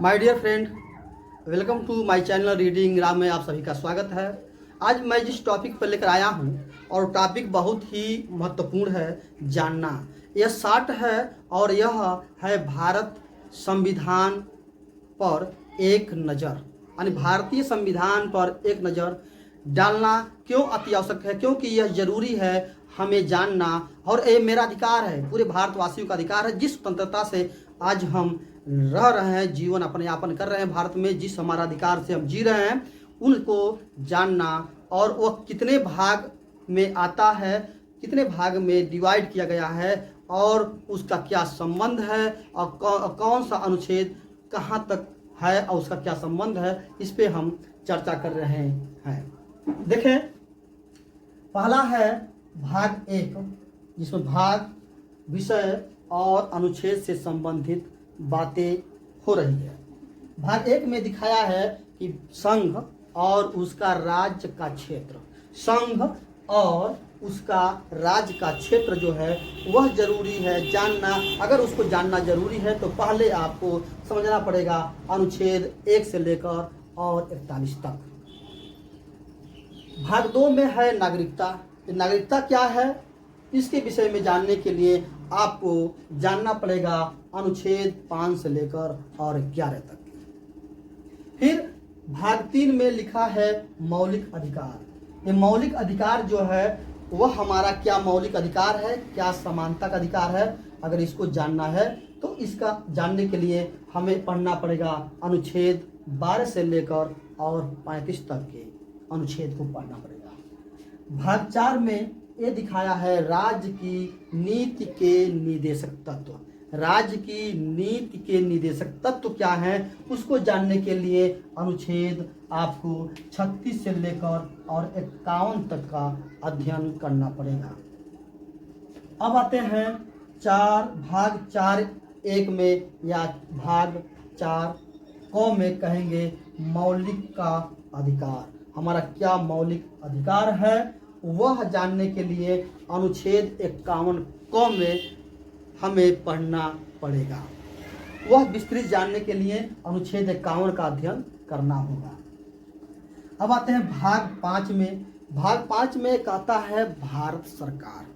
My dear friend, welcome to my channel reading Ram में आप सभी का स्वागत है। आज मैं जिस टॉपिक पर लेकर आया हूँ और टॉपिक बहुत ही महत्वपूर्ण है जानना। यह शार्ट है और यह है भारत संविधान पर एक नज़र, यानी भारतीय संविधान पर एक नज़र डालना क्यों अति आवश्यक है, क्योंकि यह जरूरी है हमें जानना। और ये मेरा अधिकार है, पूरे भारतवासियों का अधिकार है। जिस स्वतंत्रता से आज हम रह रहे हैं, जीवन अपने यापन कर रहे हैं भारत में, जिस हमारा अधिकार से हम जी रहे हैं, उनको जानना। और वह कितने भाग में आता है, कितने भाग में डिवाइड किया गया है और उसका क्या संबंध है और कौन सा अनुच्छेद कहाँ तक है और उसका क्या संबंध है, इस पे हम चर्चा कर रहे हैं। देखें, पहला है भाग 1, जिसमें भाग, विषय और अनुच्छेद से संबंधित बातें हो रही है। भाग 1 में दिखाया है कि संघ और उसका राज्य का क्षेत्र, संघ और उसका राज्य का क्षेत्र जो है वह जरूरी है जानना। अगर उसको जानना जरूरी है तो पहले आपको समझना पड़ेगा अनुच्छेद 1 से लेकर और 41 तक। भाग 2 में है नागरिकता। नागरिकता क्या है, इसके विषय में जानने के लिए आपको जानना पड़ेगा अनुच्छेद 5 से लेकर और 11 तक। फिर भाग 3 में लिखा है मौलिक अधिकार। ये मौलिक अधिकार जो है वह हमारा क्या मौलिक अधिकार है, क्या समानता का अधिकार है। अगर इसको जानना है तो इसका जानने के लिए हमें पढ़ना पड़ेगा अनुच्छेद 12 से लेकर और 35 तक के अनुच्छेद को पढ़ना पड़ेगा। भाग 4 में ये दिखाया है राज्य की नीति के निर्देशक तत्व। राज्य की नीति के निर्देशक तत्व क्या है, उसको जानने के लिए अनुच्छेद आपको 36 से लेकर और 51 तक का अध्ययन करना पड़ेगा। अब आते हैं भाग 4(1) में या भाग 4(क) में कहेंगे मौलिक का अधिकार। हमारा क्या मौलिक अधिकार है वह जानने के लिए अनुच्छेद 51(क) में हमें पढ़ना पड़ेगा। वह विस्तृत जानने के लिए अनुच्छेद 51 का अध्ययन करना होगा। अब आते हैं भाग 5 में। भाग 5 में कहता है भारत सरकार,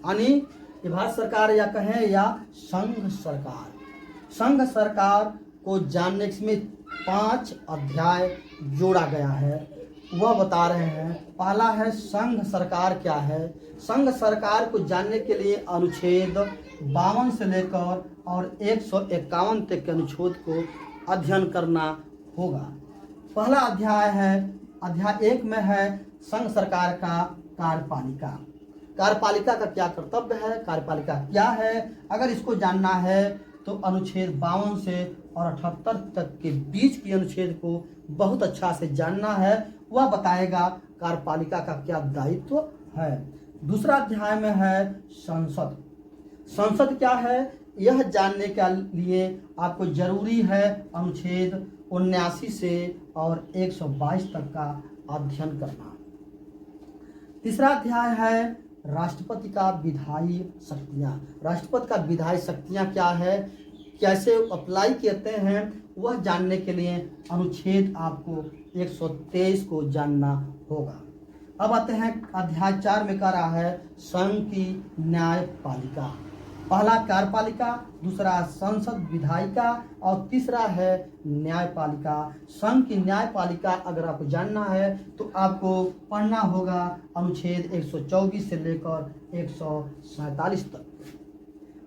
यानी ये भारत सरकार या कहें या संघ सरकार। संघ सरकार को जानने में 5 अध्याय जोड़ा गया है, वह बता रहे हैं। पहला है संघ सरकार क्या है। संघ सरकार को जानने के लिए अनुच्छेद 52 से लेकर और 151 तक के अनुच्छेद को अध्ययन करना होगा। पहला अध्याय है, अध्याय 1 में है संघ सरकार का कार्यपालिका। कार्यपालिका का क्या कर्तव्य है, कार्यपालिका क्या है, अगर इसको जानना है तो अनुच्छेद 52 से और 78 तक के बीच की अनुच्छेद को बहुत अच्छा से जानना है। वह बताएगा कार्यपालिका का क्या दायित्व है। दूसरा अध्याय में है संसद। संसद क्या है, यह जानने के लिए आपको जरूरी है अनुच्छेद 79 से और 122 तक का अध्ययन करना। तीसरा अध्याय है राष्ट्रपति का विधायी शक्तियाँ। राष्ट्रपति का विधायी शक्तियाँ क्या है, कैसे अप्लाई करते हैं, वह जानने के लिए अनुच्छेद आपको 123 को जानना होगा। अब आते हैं अध्याय 4 में कह रहा है संघ की न्यायपालिका। पहला कार्यपालिका, दूसरा संसद विधायिका और तीसरा है न्यायपालिका। संघ की न्यायपालिका अगर आपको जानना है तो आपको पढ़ना होगा अनुच्छेद 124 से लेकर 147 तक।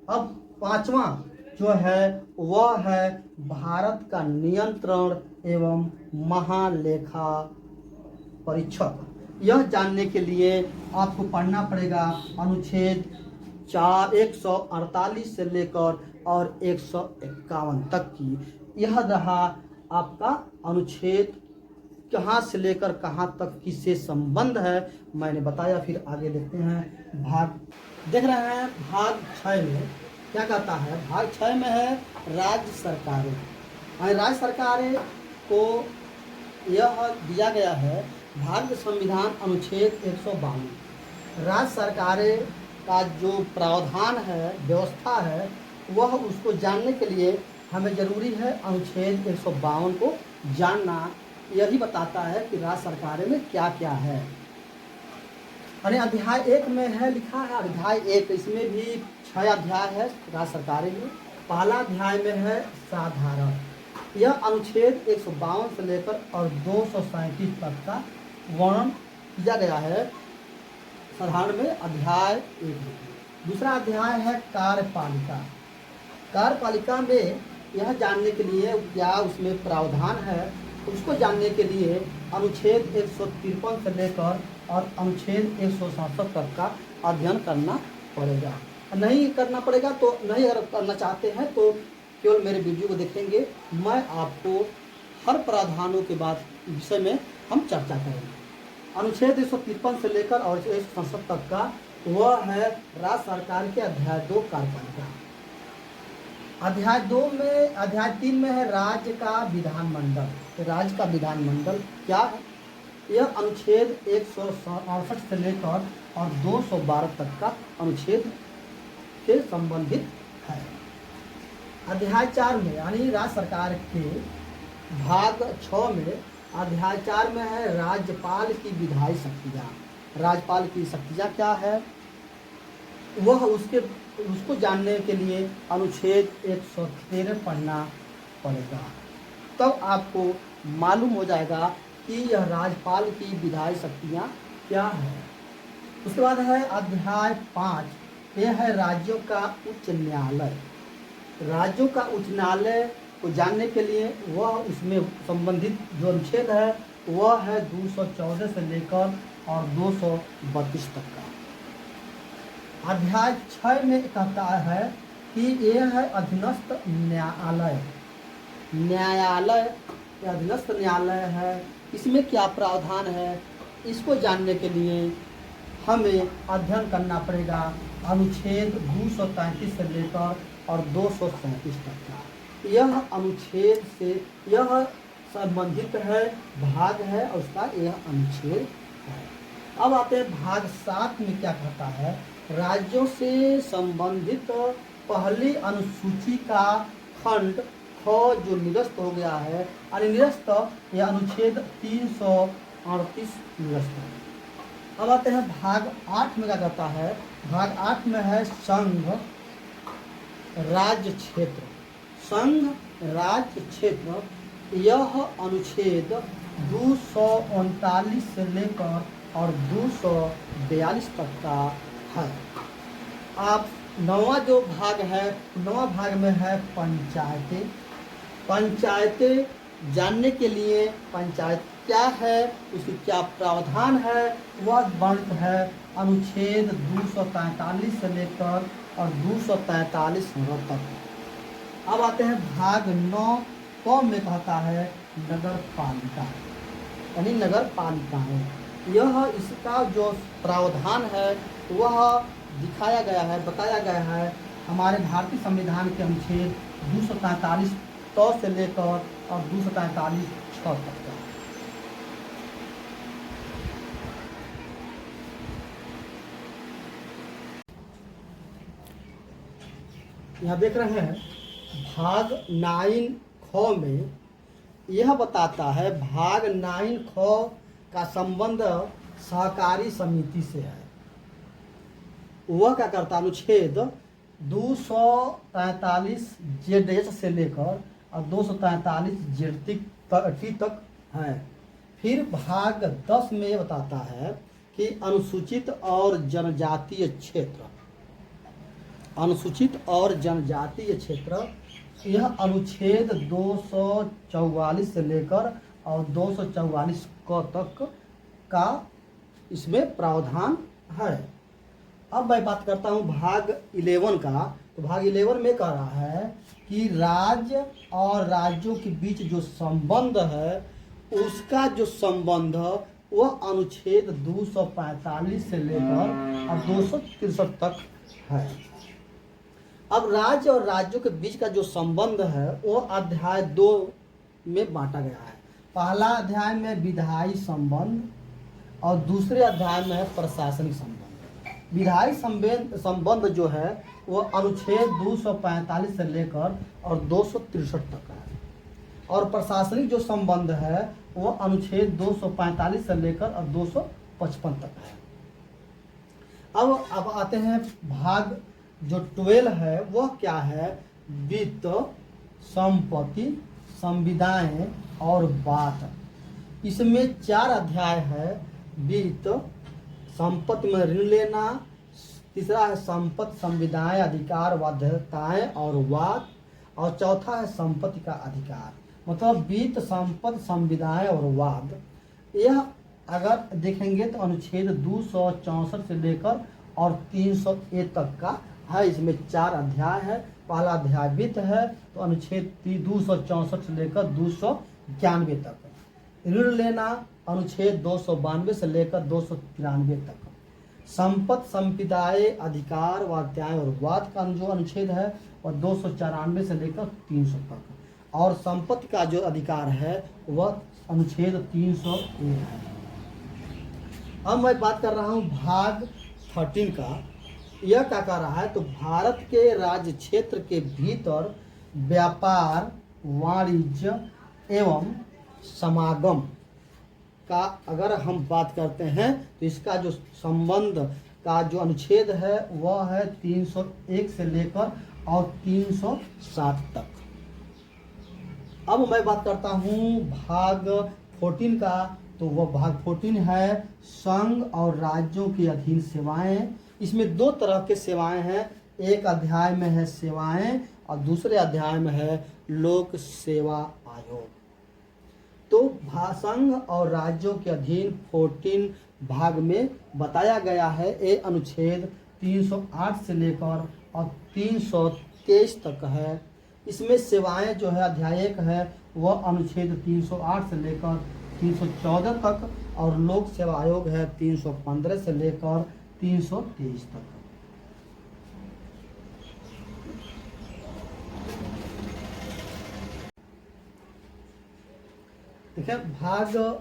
अब 5वां जो है वह है भारत का नियंत्रण एवं महालेखा परीक्षक। यह जानने के लिए आपको पढ़ना पड़ेगा अनुच्छेद 148 से लेकर और 151 तक की। यह रहा आपका अनुच्छेद, कहाँ से लेकर कहाँ तक किससे संबंध है मैंने बताया। फिर आगे देखते हैं भाग, देख रहे हैं भाग 6 में क्या कहता है। भाग 6 में है राज्य सरकारें। राज्य सरकारें को यह दिया गया है भारतीय संविधान अनुच्छेद 152। राज्य सरकारें का जो प्रावधान है, व्यवस्था है, वह उसको जानने के लिए हमें जरूरी है अनुच्छेद 152 को जानना। यही बताता है कि राज्य सरकारें में क्या क्या है। यानी अध्याय 1 में है, लिखा है अध्याय 1, इसमें भी 6 अध्याय है राज्य सरकारें में। पहला अध्याय में है साधारण। यह अनुच्छेद 152 से लेकर और 237 तक का वर्णन किया गया है साधारण में, अध्याय 1। दूसरा अध्याय है कार्यपालिका। कार्यपालिका में यह जानने के लिए क्या उसमें प्रावधान है, उसको जानने के लिए अनुच्छेद 153 से लेकर और अनुच्छेद 167 तक का अध्ययन करना पड़ेगा। नहीं करना पड़ेगा तो नहीं, अगर करना चाहते हैं तो केवल मेरे वीडियो को देखेंगे। मैं आपको हर प्रावधानों के बाद विषय में हम चर्चा करेंगे। अनुच्छेद 153 से लेकर और 167 तक का वह है राज्य सरकार के अध्याय 2 कार्यपालिका। अध्याय 3 में है राज्य का विधानमंडल। राज्य का विधानमंडल क्या है? यह अनुच्छेद 168 से लेकर और 212 तक का अनुच्छेद से संबंधित है। अध्याय 4 में यानी राज्य सरकार के भाग 6 में अध्याय 4 में है राज्यपाल की विधायी शक्तियाँ। राज्यपाल की शक्तियाँ क्या है वह उसको जानने के लिए अनुच्छेद 113 पढ़ना पड़ेगा, तब आपको मालूम हो जाएगा कि यह राज्यपाल की विधायी शक्तियाँ क्या है। उसके बाद है अध्याय 5, यह है राज्यों का उच्च न्यायालय। राज्यों का उच्च न्यायालय को जानने के लिए वह उसमें संबंधित जो अनुच्छेद है वह है 214 से लेकर और 232 तक का। अध्याय 6 में कहता है कि यह है अधीनस्थ न्यायालय। अधीनस्थ न्यायालय है, इसमें क्या प्रावधान है, इसको जानने के लिए हमें अध्ययन करना पड़ेगा अनुच्छेद 233 से लेकर और 237 तक का। यह अनुच्छेद से यह संबंधित है, भाग है और उसका यह अनुच्छेद है। अब आते हैं भाग 7 में क्या कहता है, राज्यों से संबंधित पहली अनुसूची का खंड ख जो निरस्त हो गया है, यानी निरस्त, यह अनुच्छेद 338 निरस्त है। अब आते हैं भाग 8 में क्या कहता है, भाग 8 में है संघ राज्य क्षेत्र। संघ राज्य क्षेत्र यह अनुच्छेद 239 से लेकर और 242 तक का है। आप नौवां जो भाग है, नौवां भाग में है पंचायतें। पंचायतें जानने के लिए पंचायत क्या है, उसकी क्या प्रावधान है, वह वर्णित है अनुच्छेद 243 से लेकर और 243 तक। अब आते हैं भाग 9 क में कहता है नगर पालिका, यानी नगर पालिकाएं। यह इसका जो प्रावधान है वह दिखाया गया है, बताया गया है हमारे भारतीय संविधान के अनुच्छेद 243 तो से लेकर और 243 6 तक का। यहाँ देख रहे हैं भाग 9 ख में यह बताता है, भाग 9 ख का संबंध सहकारी समिति से है। वह क्या करता है, अनुच्छेद 243 जेड से लेकर और 243 जेड तक है। फिर भाग 10 में ये बताता है कि अनुसूचित और जनजातीय क्षेत्र, अनुसूचित और जनजातीय क्षेत्र, यह अनुच्छेद 244 से लेकर और 244 क तक का इसमें प्रावधान है। अब मैं बात करता हूँ भाग 11 का। तो भाग 11 में कह रहा है कि राज्य और राज्यों के बीच जो संबंध है उसका जो संबंध वह अनुच्छेद 245 से लेकर और 263 तक है। अब राज्य और राज्यों के बीच का जो संबंध है वो अध्याय 2 में बांटा गया है। पहला अध्याय में विधायी संबंध और दूसरे अध्याय में है प्रशासनिक संबंध। विधायी संबंध जो है वो अनुच्छेद 245 से लेकर और 263 तक है। और प्रशासनिक जो संबंध है वो अनुच्छेद 245 से लेकर और 255 तक है। अब आते हैं भाग जो 12 है वह क्या है, वित्त, संपत्ति, संविदाएं और बात। इसमें 4 अध्याय है। वित्त, संपत्ति में ऋण लेना, तीसरा है संपत्ति, संविदाएं, अधिकार, बाध्यताएं और वाद, और चौथा है संपत्ति का अधिकार। मतलब वित्त, संपत्ति, संविदाएं और वाद, यह अगर देखेंगे तो अनुच्छेद 264 से लेकर और 301 तक का है। इसमें 4 अध्याय है। पहला अध्याय वित्त है तो अनुच्छेद 264 से लेकर 291 तक। ऋण लेना अनुच्छेद 292 से लेकर 293 तक। संपत्ति, संविदाएं, अधिकार, बाध्यताएं और वाद का जो अनुच्छेद है वह 294 से लेकर 300 तक। और संपत्ति का जो अधिकार है वह अनुच्छेद 301 है। अब मैं बात कर रहा हूँ भाग 13 का। यह क्या कर रहा है, तो भारत के राज्य क्षेत्र के भीतर व्यापार, वाणिज्य एवं समागम का अगर हम बात करते हैं तो इसका जो संबंध का जो अनुच्छेद है वह है 301 से लेकर और 307 तक। अब मैं बात करता हूँ भाग 14 का। तो वह भाग 14 है संघ और राज्यों के अधीन सेवाएं। इसमें 2 तरह के सेवाएं हैं। एक अध्याय में है सेवाएं और दूसरे अध्याय में है लोक सेवा आयोग। तो संघ और राज्यों के अधीन 14 भाग में बताया गया है। ये अनुच्छेद 308 से लेकर और 323 तक है। इसमें सेवाएं जो है अध्याय 1 है वह अनुच्छेद 308 से लेकर 314 तक, और लोक सेवा आयोग है 315 से लेकर 323 तक। देखिए भाग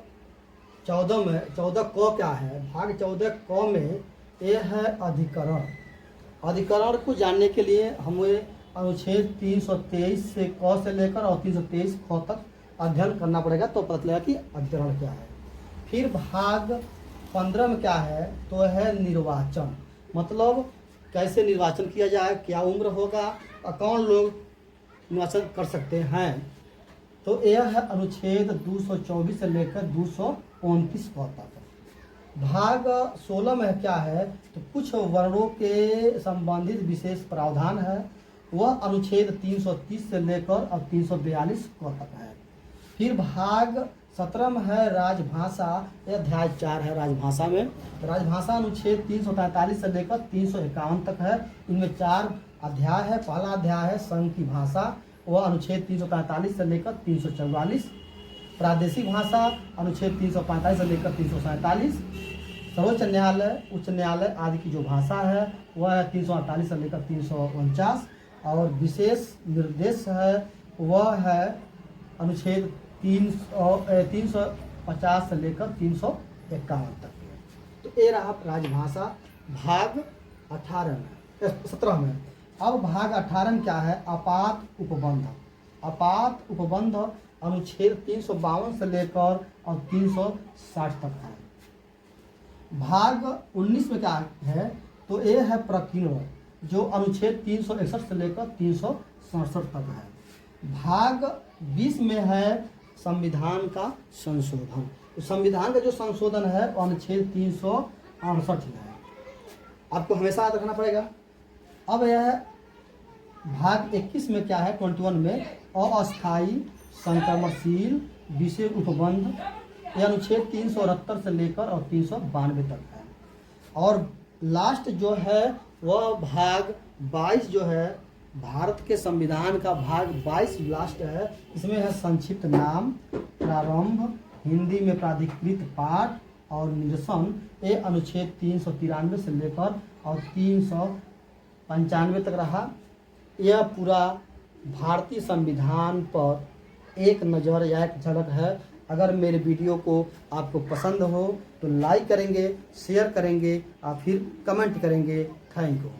14 में 14 क क्या है। भाग 14 क में ये है अधिकरण। अधिकरण को जानने के लिए हमें अनुच्छेद 323 से क से लेकर और 323 ख तक अध्ययन करना पड़ेगा, तो पता चलेगा कि अधिकरण क्या है। फिर भाग 15 में क्या है, तो है निर्वाचन। मतलब कैसे निर्वाचन किया जाए, क्या उम्र होगा और कौन लोग निर्वाचन कर सकते हैं। तो यह है अनुच्छेद 224 से लेकर 229 तक। भाग 16 में क्या है, तो कुछ वर्णों के संबंधित विशेष प्रावधान है। वह अनुच्छेद 330 से लेकर और 342 तक है। फिर भाग 17 में है राजभाषा। यह अध्याय 4 है राजभाषा में। राजभाषा अनुच्छेद 343 से लेकर 351 तक है। इनमें 4 अध्याय है। पहला अध्याय है संघ की भाषा, वह अनुच्छेद 345 से लेकर 344। प्रादेशिक भाषा अनुच्छेद 345 से लेकर 347। सर्वोच्च न्यायालय, उच्च न्यायालय आदि की जो भाषा है वह है 348 से लेकर 349। और विशेष निर्देश है वह है अनुच्छेद 350 से लेकर 351 तक। तो ये रहा राजभाषा भाग 17 में। अब भाग 18 में क्या है, आपात उपबंध। आपात उपबंध अनुच्छेद 352 से लेकर और 360 तक है। भाग 19 में क्या है, तो ये है प्रकीर्णन, जो अनुच्छेद 361 से लेकर 367 तक है। भाग 20 में है संविधान का संशोधन। तो संविधान का जो संशोधन है वो अनुच्छेद 368 में है। आपको हमेशा याद रखना पड़ेगा। अब यह भाग 21 में क्या है, 21 में अस्थायी संक्रमणशील विषय उपबंध। यह अनुच्छेद 368 से लेकर और 392 तक है। और लास्ट जो है वह भाग 22 जो है भारत के संविधान का भाग 22 लास्ट है। इसमें है संक्षिप्त नाम, प्रारंभ, हिंदी में प्राधिकृत पाठ और निरसन। ये अनुच्छेद 393 से लेकर और 395 तक रहा। यह पूरा भारतीय संविधान पर एक नज़र या एक झलक है। अगर मेरे वीडियो को आपको पसंद हो तो लाइक करेंगे, शेयर करेंगे और फिर कमेंट करेंगे। Thank you.